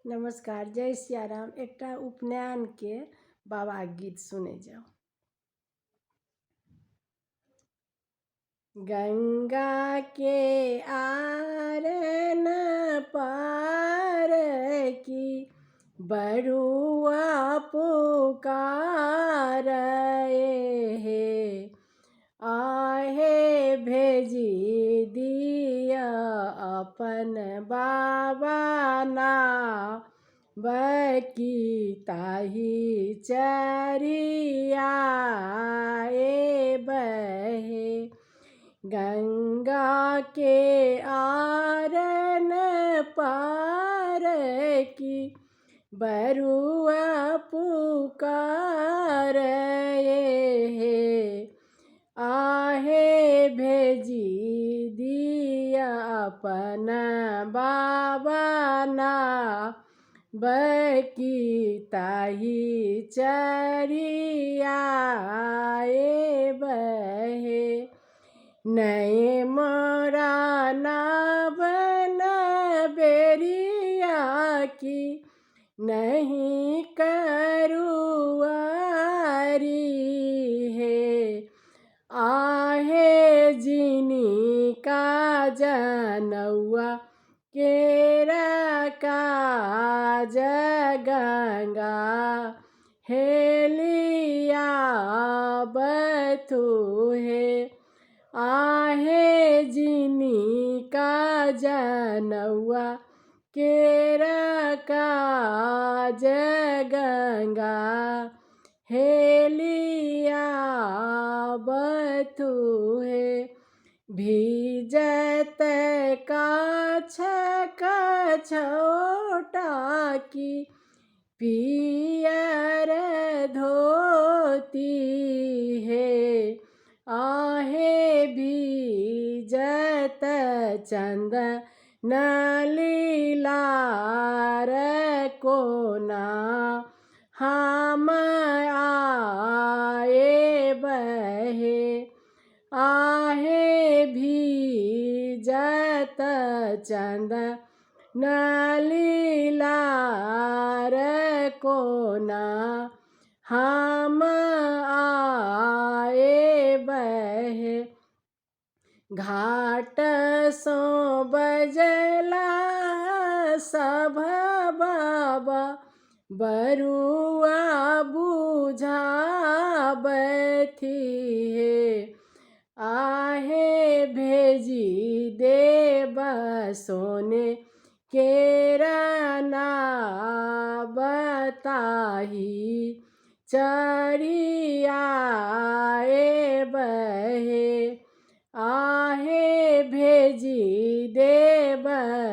नमस्कार, जय सियाराम। एकटा उपनयन के बाबा गीत सुने जाओ। गंगा के आर न पार की बरुआ पुकार हे, आहे भेजी दिया अपन बाबा ना बकी ताही चरिया बहे। गंगा के आर न पार की बरुआ पुकार हे, आहे भेजी दिया अपन बाबा ना बकी ताही चरिया बहे। नए मोरा नावन बेरिया की नहीं करुआरी है, आहे जिनी का जनौआ केरा काज गंगा हेलिया बथु है, आहे जिनी का जनौआ केरा काज गंगा हेलिया बथु है। भीजत काछ कछोटा की पियर धोती है, आहे भीजत चंदन लीलार कोना हम आए बहे, आहे भीजत चंदन लीलार कोना हम आए बहे। घाट सो बजला सब बाबा बरुआ बुझा बथी है, आहे भेजी देव सोने केरा ना बताही चरिया बहे, आहे भेजी देव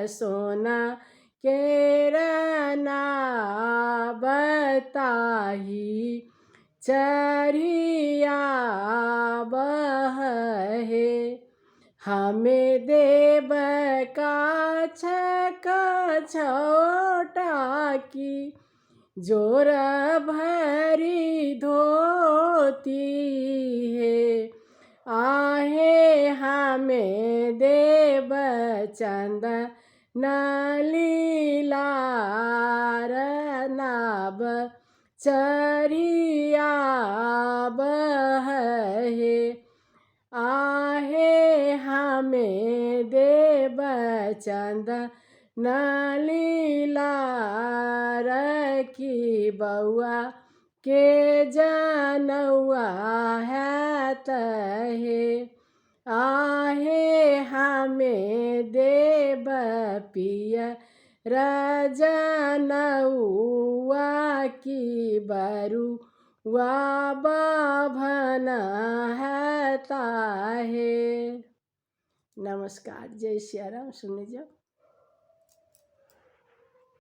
सोना केरा ना बताही चरिया बहे। हमें देव काछ कछोटा की जोर भरी धोती है, आहे हमें देव चंदन लीलार नाब चरिया बहे, आहे हमें देव चंदन लीलार की बउआ के जनौआ है तहे, आहे हमें देव पिया रजनौआ की बरुआ बाभन है ताहे। नमस्कार, जय सियाराम। सुने जाओ।